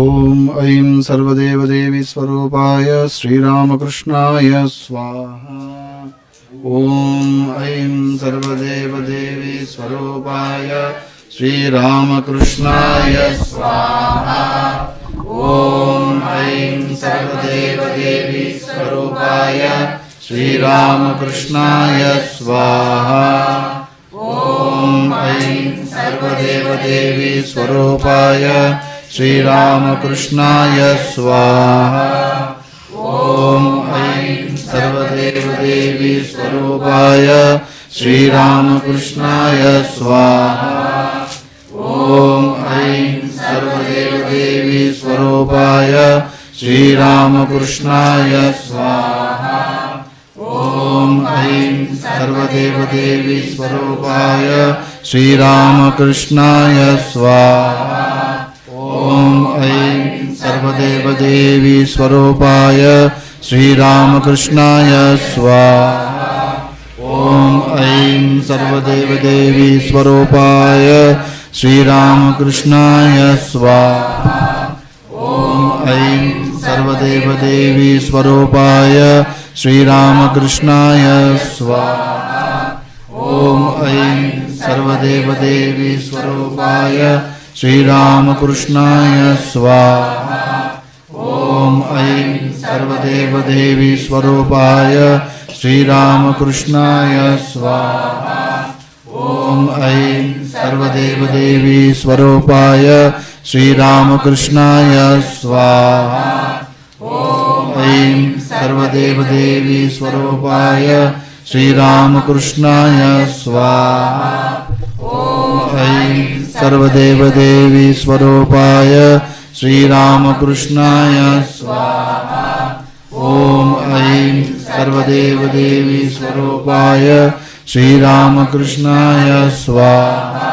ओम ऐं सर्वदेवदेवी स्वरूपाय श्रीरामकृष्णाय स्वाहा। ओम ऐं सर्वदेवदेवी स्वरूपाय श्रीरामकृष्णाय स्वाहा। ओम ऐं सर्वदेवदेवी स्वरूपाय श्रीरामकृष्णाय स्वाहा। ओम ऐं सर्वदेवदेवी स्वरूपाय श्रीरामकृष्णाय स्वाहा। ओम ऐं सर्वदेवदेवी स्वरूपाय श्रीरामकृष्णाय स्वाहा। ओम ऐं सर्वदेवदेवी स्वरूपाय श्रीरामकृष्णाय स्वाहा। ओम ऐं सर्वदेवदेवी स्वरूपाय श्रीरामकृष्णाय स्वाहा। ओम ऐं सर्वदेवदेवी स्वरूपाय श्रीरामकृष्णाय स्वाहा। ॐ ऐं सर्वदेवदेवी स्वरूपाय श्रीरामकृष्णाय स्वाहा। ॐ ऐं सर्वदेवदेवी स्वरूपाय श्रीरामकृष्णाय स्वाहा। ॐ ऐं सर्वदेवदेवी स्वरूपाय श्रीरामकृष्णाय स्वाहा। ॐ ऐं सर्वदेवदेवी स्वरूपाय श्रीरामकृष्णाय स्वाहा। ॐ ऐं सर्वदेवदेवी स्वरूपाय श्रीरामकृष्णाय स्वाहा। ॐ ऐं सर्वदेवदेवी स्वरूपाय श्रीरामकृष्णाय स्वाहा। ॐ ऐं सर्वदेवदेवी स्वरूपाय श्रीरामकृष्णाय स्वाहा। ॐ ऐं सर्वदेवदेवी स्वरूपाय श्रीरामकृष्णाय स्वाहा।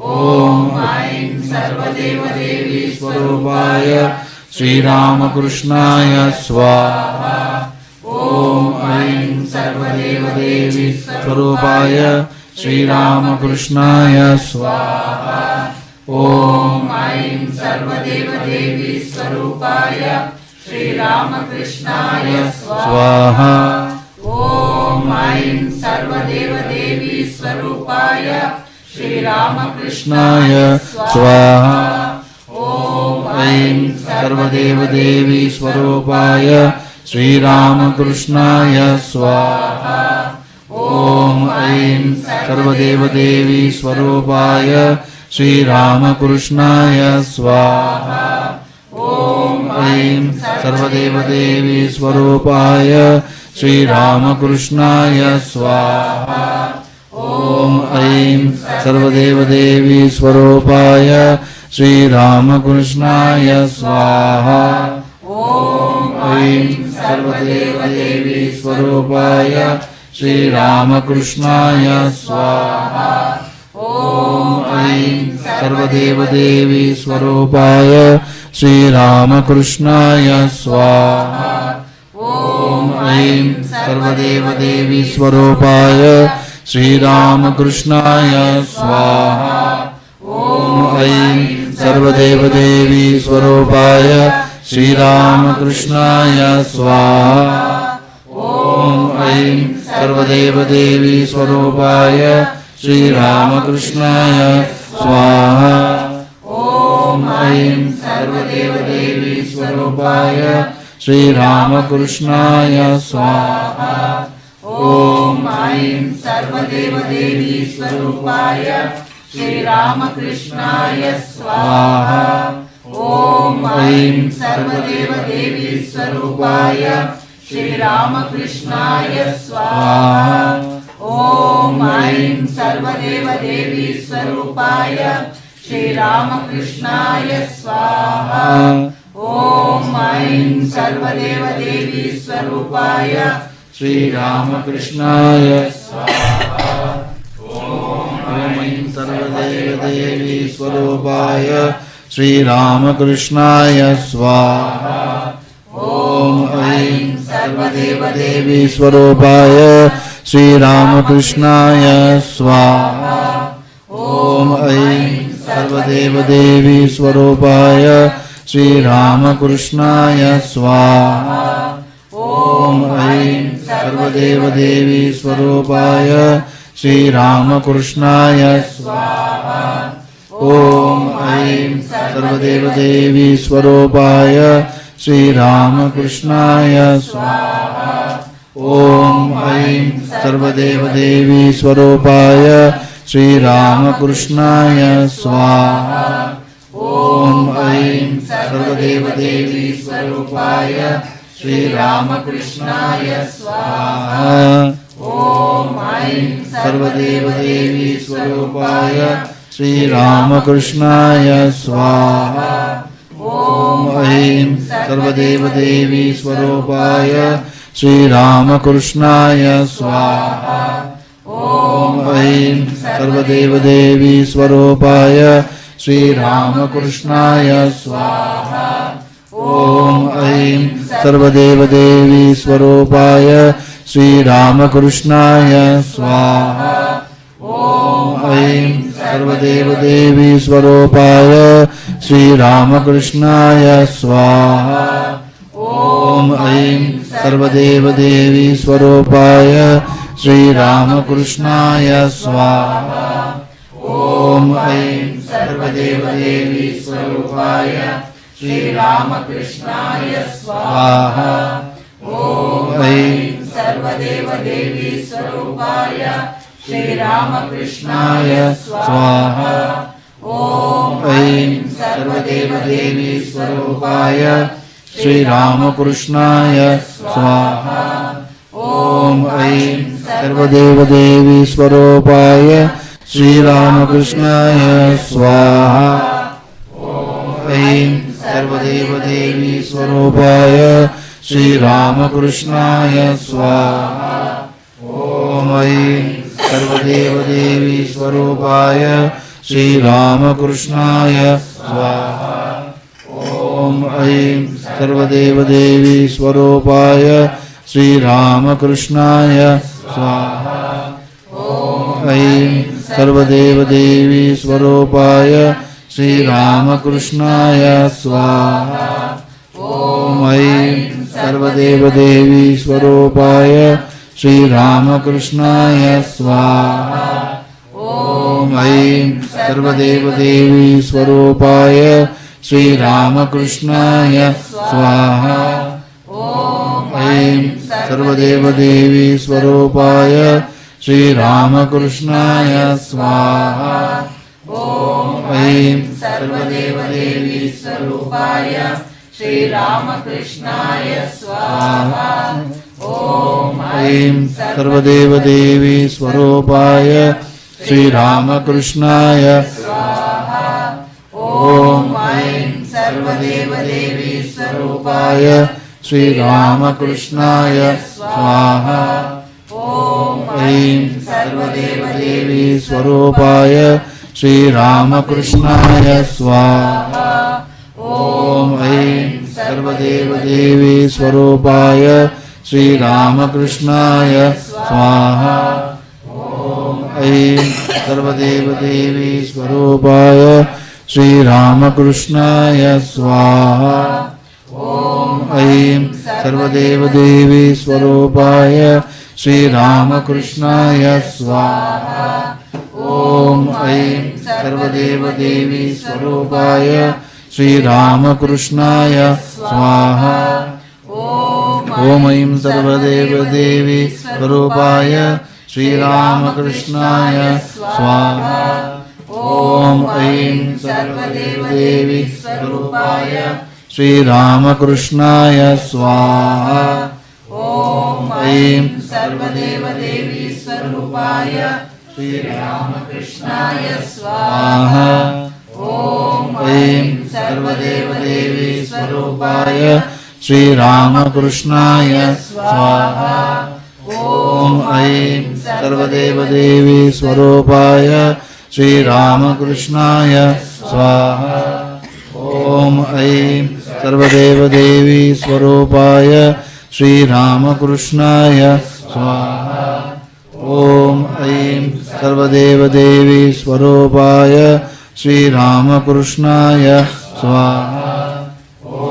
ॐ ऐं सर्वदेवदेवी स्वरूपाय श्रीरामकृष्णाय स्वाहा। ॐ ऐं सर्वदेवदेवी स्वरूपाय श्रीरामकृष्णाय स्वाहा। ॐ ऐं सर्वदेवदेवी स्वरूपाय श्रीरामकृष्णाय स्वाहा। ॐ ऐं सर्वदेवदेवी स्वरूपाय श्रीरामकृष्णाय स्वाहा। ॐ ऐं सर्वदेवदेवी स्वरूपाय श्रीरामकृष्णाय स्वाहा। ॐ ऐं सर्वदेवदेवी स्वरूपाय श्रीरामकृष्णाय स्वाहा। ॐ ऐं सर्वदेवदेवी स्वरूपाय श्रीरामकृष्णाय स्वाहा। ॐ ऐं सर्वदेवदेवी स्वरूपाय श्रीरामकृष्णाय स्वाहा। ॐ ऐं सर्वदेवदेवी स्वरूपाय श्रीरामकृष्णाय स्वाहा। ॐ ऐं सर्वदेवदेवी स्वरूपाय श्रीरामकृष्णाय स्वाहा। ॐ ऐं सर्वदेवदेवी स्वरूपाय श्रीरामकृष्णाय स्वाहा। ॐ ऐं सर्वदेवदेवी स्वरूपाय श्रीरामकृष्णाय स्वाहा। ॐ ऐं सर्वदेवदेवी स्वरूपाय श्रीरामकृष्णाय स्वाहा। ॐ ऐं सर्वदेवदेवी स्वरूपाय श्रीरामकृष्णाय स्वाहा। ॐ ऐं सर्वदेवदेवी स्वरूपाय श्रीरामकृष्णाय स्वाहा। ॐ ऐं सर्वदेवदेवी स्वरूपाय श्रीरामकृष्णाय स्वाहा। ॐ ऐं सर्वदेवदेवी स्वरूपाय श्रीरामकृष्णाय स्वाहा। ॐ ऐं सर्वदेवदेवी स्वरूपाय श्रीरामकृष्णाय स्वाहा। ॐ ऐं सर्वदेवदेवी स्वरूपाय श्रीरामकृष्णाय स्वाहा। ॐ ऐं सर्वदेवदेवी स्वरूपाय श्रीरामकृष्णाय स्वाहा। ॐ ऐं सर्वदेवदेवी स्वरूपाय श्रीरामकृष्णाय स्वाहा। ॐ ऐं सर्वदेवदेवी स्वरूपाय श्रीरामकृष्णाय स्वाहा। ॐ ऐं सर्वदेवदेवी स्वरूपाय श्रीरामकृष्णाय स्वाहा। ॐ ऐं सर्वदेवदेवी स्वरूपाय श्रीरामकृष्णाय स्वाहा। ॐ ऐं सर्वदेवदेवी स्वरूपाय श्रीरामकृष्णाय स्वाहा। ॐ ऐं सर्वदेवदेवी स्वरूपाय श्रीरामकृष्णाय स्वाहा। ॐ ऐं सर्वदेवदेवी स्वरूपाय श्रीरामकृष्णाय स्वाहा। ॐ ऐं सर्वदेवदेवी स्वरूपाय श्रीरामकृष्णाय स्वाहा। ॐ ऐं सर्वदेवदेवी स्वरूपाय श्रीरामकृष्णाय स्वाहा। ॐ ऐं सर्वदेवदेवी स्वरूपाय श्रीरामकृष्णाय स्वाहा। ॐ ऐं सर्वदेवदेवी स्वरूपाय श्रीरामकृष्णाय स्वाहा। ॐ ऐं सर्वदेवदेवी स्वरूपाय श्रीरामकृष्णाय स्वाहा। ॐ ऐं सर्वदेवदेवी स्वरूपाय श्रीरामकृष्णाय स्वाहा। ॐ ऐं सर्वदेवदेवी स्वरूपाय श्रीरामकृष्णाय स्वाहा। ॐ ऐं सर्वदेवदेवी स्वरूपाय श्रीरामकृष्णाय स्वाहा। ॐ ऐं सर्वदेवदेवी स्वरूपाय श्रीरामकृष्णाय स्वाहा। ॐ ऐं सर्वदेवदेवी स्वरूपाय श्रीरामकृष्णाय स्वाहा। ॐ ऐं सर्वदेवदेवी स्वरूपाय श्रीरामकृष्णाय स्वाहा। ॐ ऐं सर्वदेवदेवी स्वरूपाय श्रीरामकृष्णाय स्वाहा। ॐ ऐं सर्वदेवदेवी स्वरूपाय श्रीरामकृष्णाय स्वाहा। ॐ ऐं सर्वदेवदेवी स्वरूपाय श्रीरामकृष्णाय स्वाहा। ॐ ऐं सर्वदेवदेवी स्वरूपाय श्रीरामकृष्णाय स्वाहा। ॐ ऐं सर्वदेवदेवी स्वरूपाय श्रीरामकृष्णाय स्वाहा। ॐ ऐं सर्वदेवदेवी स्वरूपाय श्रीरामकृष्णाय स्वाहा। ॐ ऐं सर्वदेवदेवी स्वरूपाय श्रीरामकृष्णाय स्वाहा। ॐ ऐं सर्वदेवदेवी स्वरूपाय श्रीरामकृष्णाय स्वाहा। ॐ ऐं सर्वदेवदेवी स्वरूपाय श्रीरामकृष्णाय स्वाहा। ॐ ऐं सर्वदेवदेवी स्वरूपाय श्रीरामकृष्णाय स्वाहा। ॐ ऐं सर्वदेवदेवी स्वरूपाय श्रीरामकृष्णाय स्वाहा। ॐ ऐं सर्वदेवदेवी स्वरूपाय श्रीरामकृष्णाय स्वाहा। ॐ ऐं सर्वदेवदेवी स्वरूपाय श्रीरामकृष्णाय स्वाहा। ॐ ऐं सर्वदेवदेवी स्वरूपाय श्रीरामकृष्णाय स्वाहा। ॐ ऐं सर्वदेवदेवी स्वरूपाय श्रीरामकृष्णाय स्वाहा। ॐ ऐं सर्वदेवदेवी स्वरूपाय श्रीरामकृष्णाय स्वाहा। ॐ ऐं सर्वदेवदेवी स्वरूपाय श्रीरामकृष्णाय स्वाहा। ॐ ऐं सर्वदेवदेवी स्वरूपाय श्रीरामकृष्णाय स्वाहा। ॐ ऐं सर्वदेवदेवी स्वरूपाय श्रीरामकृष्णाय स्वाहा। ॐ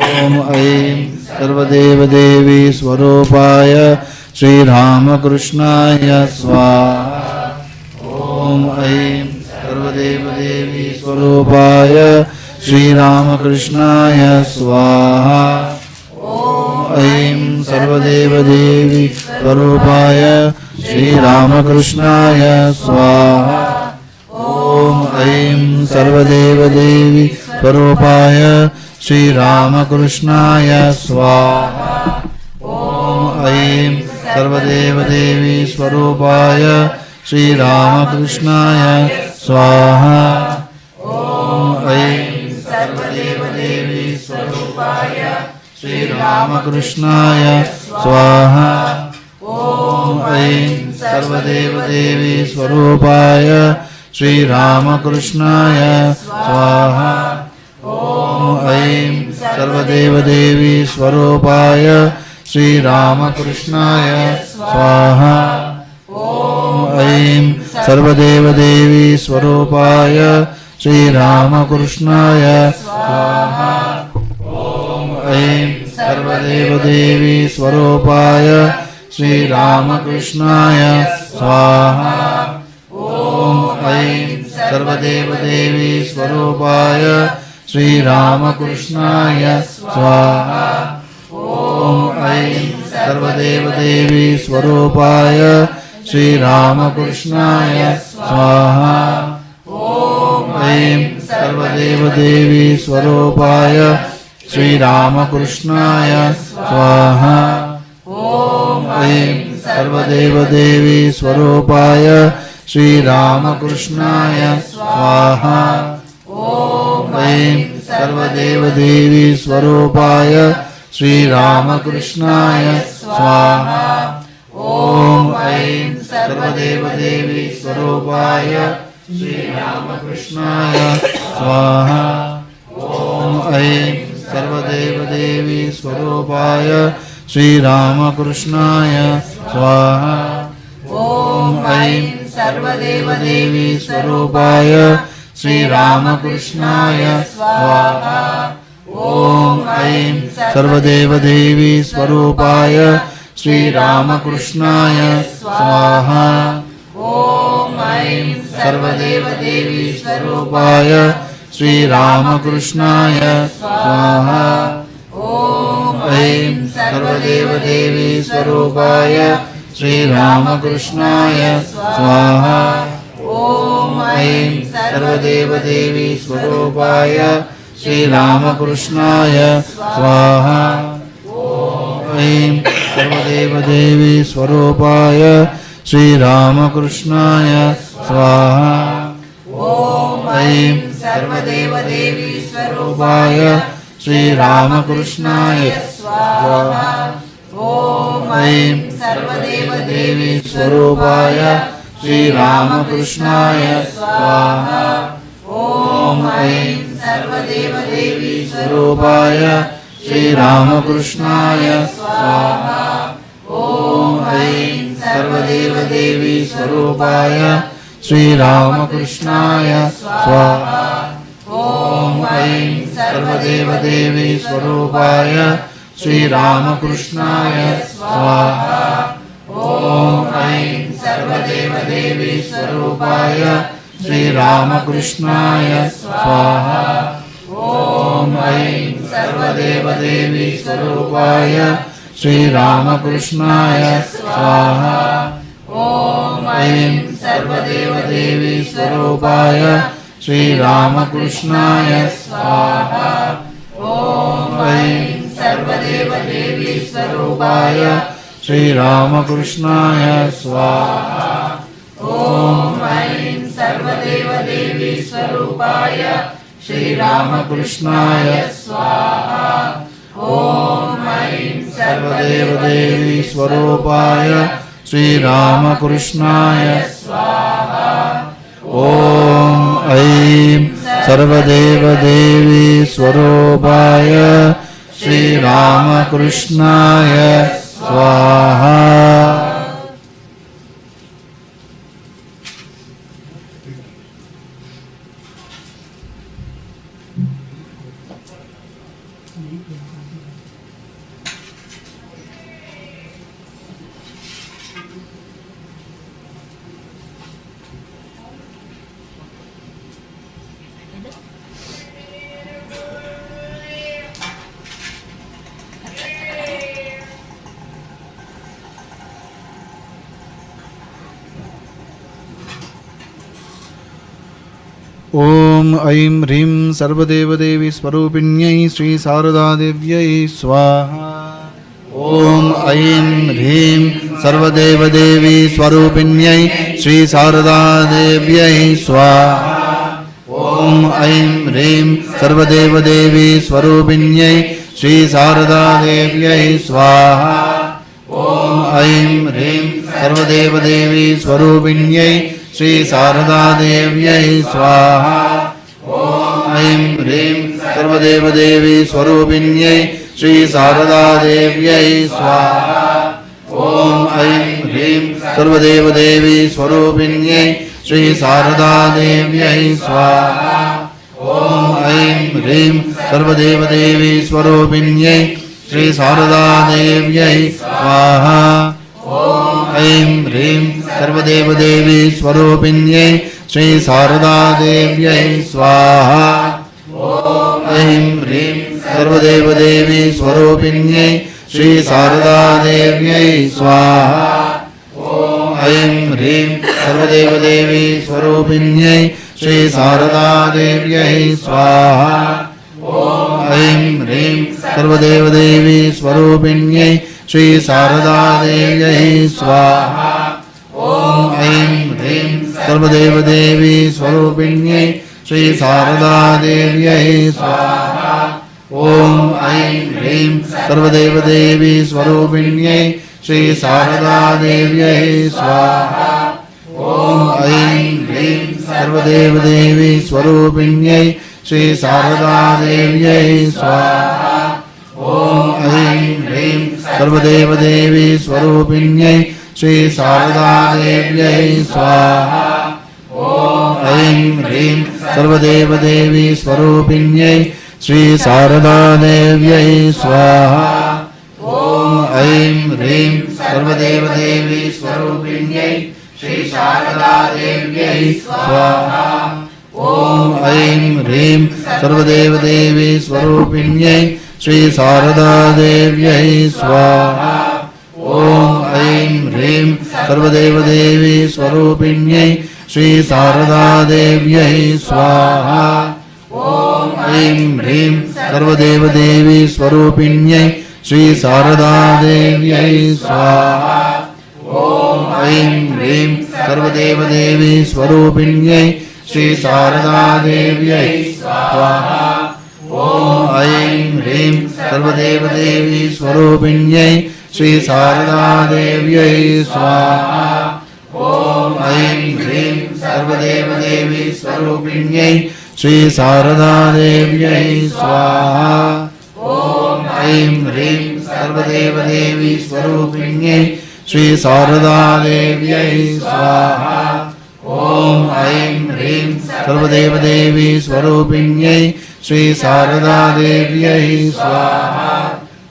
ऐं सर्वदेवदेवी स्वरूपाय श्रीरामकृष्णाय स्वाहा। ॐ ऐं सर्वदेवदेवी स्वरूपाय श्रीरामकृष्णाय स्वाहा। ॐ ऐं सर्वदेवदेवी स्वरूपाय श्रीरामकृष्णाय स्वाहा। ॐ ऐं सर्वदेवदेवी स्वरूपाय श्रीरामकृष्णाय स्वाहा। ॐ ऐं सर्वदेवदेवी स्वरूपाय श्रीरामकृष्णाय स्वाहा। ॐ ऐं सर्वदेवदेवी स्वरूपाय श्रीरामकृष्णाय स्वाहा। ॐ ऐं सर्वदेवदेवी स्वरूपाय श्रीरामकृष्णाय स्वाहा। ॐ ऐं सर्वदेवदेवी स्वरूपाय श्रीरामकृष्णाय स्वाहा। ॐ ऐं सर्वदेवदेवी स्वरूपाय श्रीरामकृष्णाय स्वाहा। ॐ ऐं सर्वदेवदेवी स्वरूपाय श्रीरामकृष्णाय स्वाहा। ॐ ऐं सर्वदेवदेवी स्वरूपाय श्रीरामकृष्णाय स्वाहा। ॐ ऐं सर्वदेवदेवी स्वरूपाय श्रीरामकृष्णाय स्वाहा। ॐ ऐं सर्वदेवदेवी स्वरूपाय श्रीरामकृष्णाय स्वाहा। ॐ ऐं सर्वदेवदेवी स्वरूपाय श्रीरामकृष्णाय स्वाहा। ॐ ऐं सर्वदेवदेवी स्वरूपाय श्रीरामकृष्णाय स्वाहा। ॐ ऐं सर्वदेवदेवी स्वरूपाय श्रीरामकृष्णाय स्वाहा। ॐ ऐं सर्वदेवदेवी स्वरूपाय श्रीरामकृष्णाय स्वाहा। ॐ ऐं सर्वदेवदेवी स्वरूपाय श्रीरामकृष्णाय स्वाहा। ॐ ऐं सर्वदेवदेवी स्वरूपाय श्रीरामकृष्णाय स्वाहा। ॐ ऐं सर्वदेवदेवी स्वरूपाय श्रीरामकृष्णाय स्वाहा। ॐ ऐं सर्वदेवदेवी स्वरूपाय श्रीरामकृष्णाय स्वाहा। ॐ ऐं सर्वदेवदेवी स्वरूपाय श्रीरामकृष्णाय स्वाहा। ॐ ऐं सर्वदेवदेवी स्वरूपाय श्रीरामकृष्णाय स्वाहा। ॐ ऐं सर्वदेवदेवी स्वरूपाय श्रीरामकृष्णाय स्वाहा। ॐ ऐं सर्वदेवदेवी स्वरूपाय श्रीरामकृष्णाय स्वाहा। ॐ ऐं सर्वदेवदेवी स्वरूपाय श्रीरामकृष्णाय स्वाहा। ॐ ऐं सर्वदेवदेवी स्वरूपाय श्रीरामकृष्णाय स्वाहा। ॐ ऐं सर्वदेवदेवी स्वरूपाय श्रीरामकृष्णाय स्वाहा। ॐ ऐं सर्वदेवदेवी स्वरूपाय श्रीरामकृष्णाय स्वाहा। ॐ ऐं सर्वदेवदेवी स्वरूपाय श्रीरामकृष्णाय स्वाहा। ॐ ऐं सर्वदेवदेवी स्वरूपाय श्रीरामकृष्णाय स्वाहा। ॐ ऐं सर्वदेवदेवी स्वरूपाय श्रीरामकृष्णाय स्वाहा। ॐ ऐं सर्वदेवदेवी स्वरूपाय श्रीरामकृष्णाय स्वाहा। ॐ ऐं सर्वदेवदेवी स्वरूपाय श्रीरामकृष्णाय स्वाहा। ॐ ऐं सर्वदेवदेवी स्वरूपाय श्रीरामकृष्णाय स्वाहा। ॐ ऐं ह्रीं सर्वदेवदेवी स्वरूपिण्यै श्री शारदादेव्यै स्वाहा। ॐ ऐं ह्रीं सर्वदेवदेवी स्वरूपिण्यै श्री शारदादेव्यै स्वाहा। ॐ ऐं ह्रीं सर्वदेवदेवी स्वरूपिण्यै श्री शारदादेव्यै स्वाहा। ॐ ऐं ह्रीं सर्वदेवदेवी स्वरूपिण्यै श्री शारदादेव्यै स्वाहा। ॐ ऐं ह्रीं सर्वदेवदेवी स्वरूपिण्यै श्री शारदादेव्यै स्वाहा। ॐ ऐं ह्रीं सर्वदेवदेवी स्वरूपिण्यै श्री शारदादेव्यै स्वाहा। ॐ ऐं ह्रीं सर्वदेवदेवी स्वरूपिण्यै श्री शारदादेव्यै स्वाहा। ॐ ऐं ह्रीं सर्वदेवदेवी स्वरूपिण्यै श्री शारदादेव्यै स्वाहा। ॐ ऐं ह्रीं सर्वदेवदेवी स्वरूपिण्यै श्री शारदादेव्यै स्वाहा। ॐ ऐं ह्रीं सर्वदेवदेवी स्वरूपिण्यै श्री शारदादेव्यै स्वाहा। ॐ ऐं ह्रीं सर्वदेवदेवी स्वरूपिण्यै श्री शारदादेव्यै स्वाहा। ॐ ऐं ह्रीं सर्वदेवदेवी स्वरूपिण्यै श्री शारदादेव्यै स्वाहा। ॐ ऐं ह्रीं सर्वदेवदेवी स्वरूपिण्यै श्री शारदादेव्यै स्वाहा। ॐ ऐं ह्रीं सर्वदेवदेवी स्वरूपिण्यै श्री शारदादेव्यै स्वाहा। ॐ ऐं ह्रीं सर्वदेवदेवी स्वरूपिण्यै श्री शारदादेव्यै स्वाहा। ॐ ऐं ह्रीं सर्वदेवदेवी स्वरूपिण्यै श्री शारदादेव्यै स्वाहा। ॐ ऐं ह्रीं सर्वदेवदेवी स्वरूपिण्यै श्री शारदादेव्यै स्वाहा। ॐ ऐं ह्रीं सर्वदेवदेवी स्वरूपिण्यै श्री शारदादेव्यै स्वाहा। ॐ ऐं ह्रीं सर्वदेवदेवी स्वरूपिण्यै श्री शारदादेव्यै स्वाहा। ॐ ऐं ह्रीं सर्वदेवदेवी स्वरूपिण्यै श्री शारदादेव्यै स्वाहा। ॐ ऐं ह्रीं सर्वदेवदेवी स्वरूपिण्यै श्री शारदादेव्यै स्वाहा। ॐ ऐं ह्रीं सर्वदेवदेवी स्वरूपिण्यै श्री शारदादेव्यै स्वाहा। ॐ ऐं ह्रीं सर्वदेवदेवी स्वरूपिण्यै श्री शारदादेव्यै स्वाहा। ॐ ऐं ह्रीं सर्वदेवदेवी स्वरूपिण्यै श्री शारदादेव्यै स्वाहा। ॐ ऐं ह्रीं सर्वदेवदेवी स्वरूपिण्यै श्री शारदादेव्यै स्वाहा।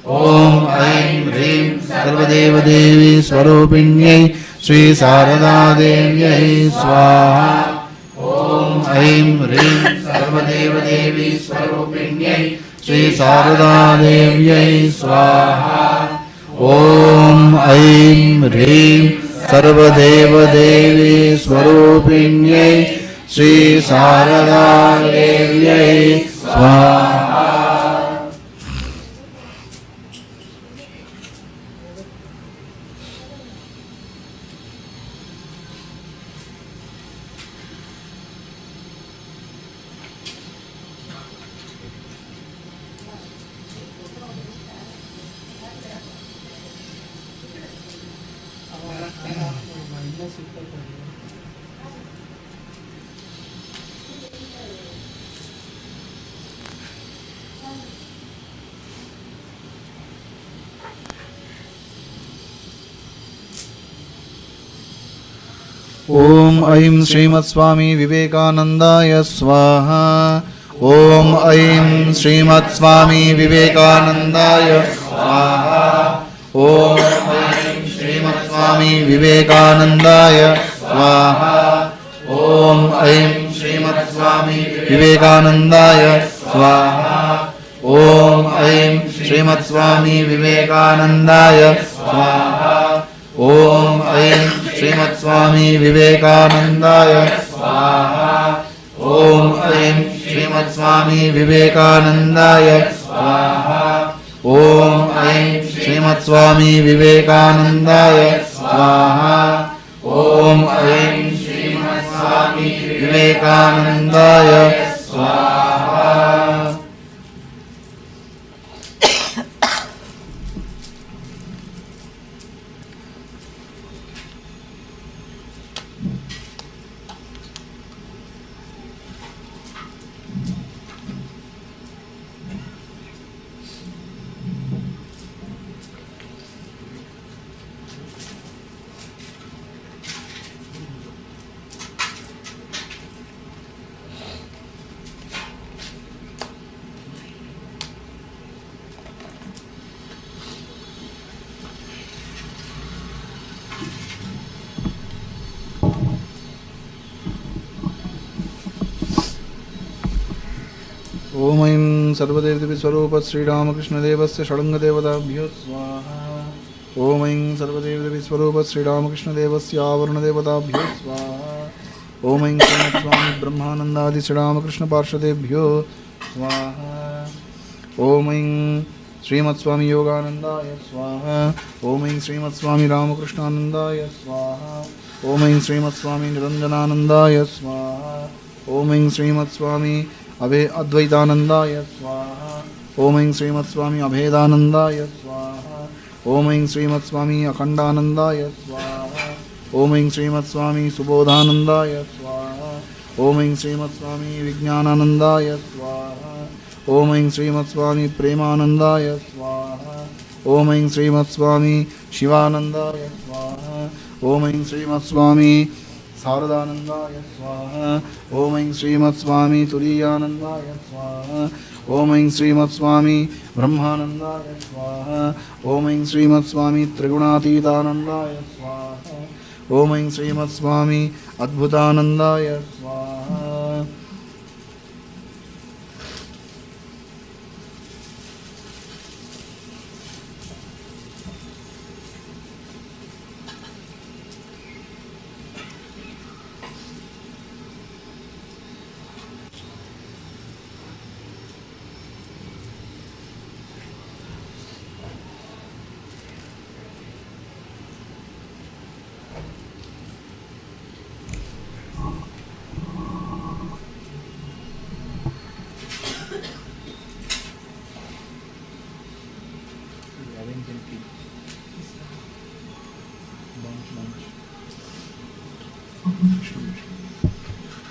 ॐ ऐं ह्रीं सर्वदेवदेवी स्वरूपिण्यै श्री शारदादेव्यै स्वाहा। ॐ ऐं ह्रीं सर्वदेवदेवी स्वरूपिण्यै श्री शारदादेव्यै स्वाहा। ॐ ऐं ह्रीं सर्वदेवदेवी स्वरूपिण्यै श्री शारदादेव्यै स्वाहा। ॐ ऐं श्रीमत्स्वामी विवेकानन्दाय स्वाहा। ॐ ऐं श्रीमत्स्वामी विवेकानन्दाय स्वाहा। ॐ ऐं श्रीमत्स्वामी विवेकानन्दाय स्वाहा। ॐ ऐं श्रीमत्स्वामी विवेकानन्दाय स्वाहा। ॐ ऐं श्रीमत्स्वामी विवेकानन्दाय स्वाहा। ॐ ऐं श्रीमत्स्वामी विवेकानन्दाय स्वाहा। ॐ ऐं श्रीमत्स्वामी विवेकानन्दाय स्वाहा। ॐ ऐं श्रीमत्स्वामी विवेकानन्दाय स्वाहा। ॐ ऐं श्रीमत्स्वामी विवेकानन्दाय स्वाहा। ॐ ऐं सर्वदेवदेवीस्वरूप श्रीरामकृष्णदेवस्य षडङ्गदेवताभ्यो स्वाहा ॐ ऐं सर्वदेवदेवीस्वरूप श्रीरामकृष्णदेवस्य आवरणदेवताभ्यो स्वाहा ॐ ऐं श्रीमत्स्वामी ब्रह्मानन्दादि श्रीरामकृष्णपार्षदेभ्यो स्वाहा ॐ ऐं श्रीमत्स्वामी योगानन्दाय स्वाहा ॐ ऐं श्रीमत्स्वामी रामकृष्णानन्दाय स्वाहा ॐ ऐं श्रीमत्स्वामी निरञ्जनानन्दाय स्वाहा ॐ ऐं श्रीमत्स्वामी अद्वैतानन्दाय स्वाहा ॐ ऐं श्रीमत्स्वामी अभेदानन्दाय स्वाहा ॐ ऐं श्रीमत्स्वामी अखण्डानन्दाय स्वाहा ॐ ऐं श्रीमत्स्वामी सुबोधानन्दाय स्वाहा ॐ ऐं श्रीमत्स्वामी विज्ञानानन्दाय स्वाहा ॐ ऐं श्रीमत्स्वामी प्रेमानन्दाय स्वाहा ॐ ऐं श्रीमत्स्वामी शिवानन्दाय स्वाहा ॐ ऐं श्रीमत्स्वामी शारदानन्दाय स्वाहा ॐ ऐं श्रीमत्स्वामी तुरीयानन्दाय स्वाहा ॐ ऐं श्रीमत्स्वामी ब्रह्मानन्दाय स्वाहा ॐ ऐं श्रीमत्स्वामी त्रिगुणातीतानन्दाय स्वाहा ॐ ऐं श्रीमत्स्वामी अद्भुतानन्दाय स्वाहा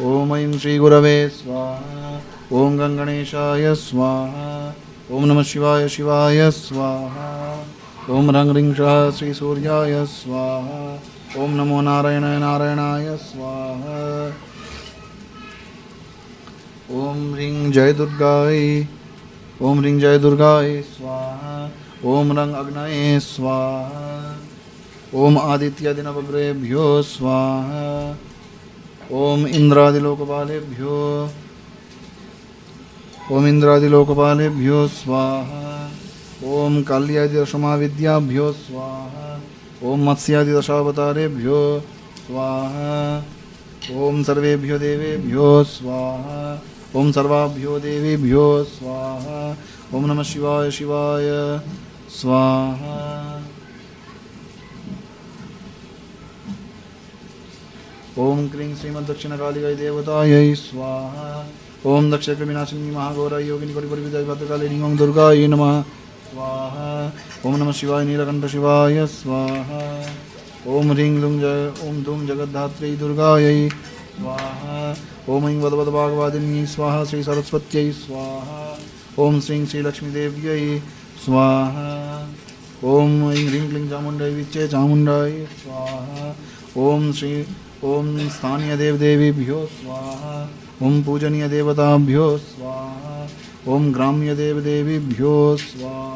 ॐ ऐं श्रीगुरवे स्वाहा ॐ गङ्गणेशाय स्वाहा ॐ नमः शिवाय शिवाय स्वाहा ॐ रं ह्रीं श्रीः श्रीसूर्याय स्वाहा ॐ नमो नारायणाय नारायणाय स्वाहा ॐ ह्रीं जय दुर्गाय ॐ ह्रीं जय दुर्गाय स्वाहा ॐ रं अग्नये स्वाहा ॐ आदित्यदिनवग्रेभ्यो स्वाहा ॐ इन्द्रादिलोकपालेभ्यो स्वाहा ॐ काल्यादिदशमाविद्याभ्यो स्वाहा ॐ मत्स्यादिदशावतारेभ्यो स्वाहा ॐ सर्वेभ्यो देवेभ्यो स्वाहा ॐ सर्वाभ्यो देवेभ्यो स्वाहा ॐ नमः शिवाय शिवाय स्वाहा ॐ क्लीं श्रीमद्दक्षिणकालिकै देवतायै स्वाहा ॐ दक्षकृमिनाशिनी महाघोराय योगिनी परिपरिविदाय भद्रकालिनी ॐ दुर्गायै नमः स्वाहा ॐ नमः शिवाय नीलकण्ठशिवाय स्वाहा ॐ ह्रीं धूं जगद्धात्र्यै दुर्गायै स्वाहा ॐ ऐं वदवदभागवादिन्यै स्वाहा श्रीसरस्वत्यै स्वाहा ॐ श्रीं श्रीलक्ष्मीदेव्यै स्वाहा ॐ ऐं ह्रीं क्लीं चामुण्डायै विच्चे चामुण्डाय स्वाहा ॐ स्थानीयदेवदेवीभ्यो स्वाहा ॐ पूजनीयदेवताभ्यो स्वाहा ॐ ग्राम्यदेवदेवीभ्यो स्वाहा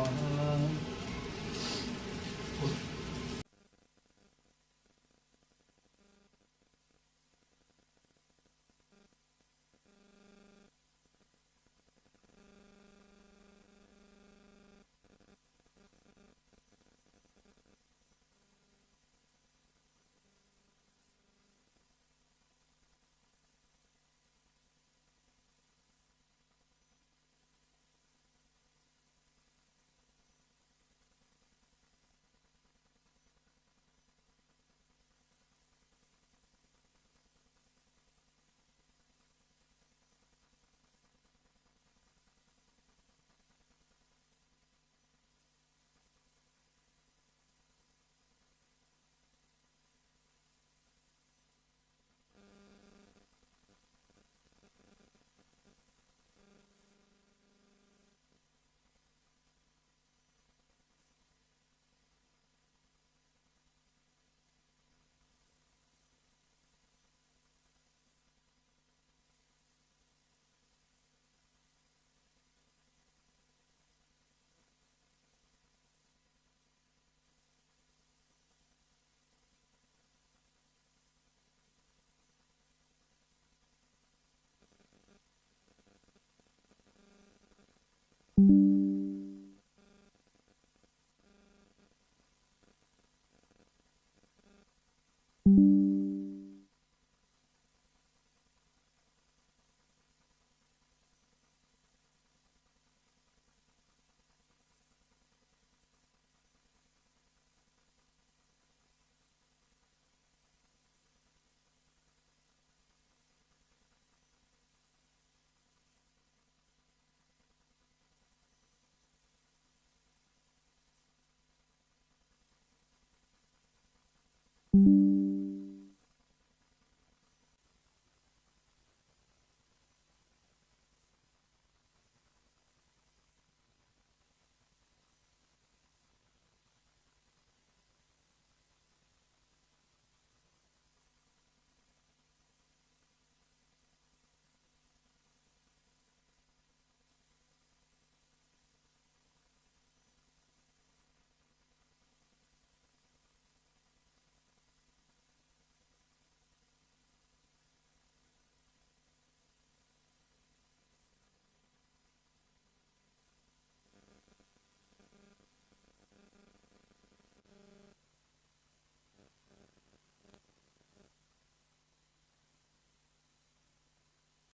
स्वाहा।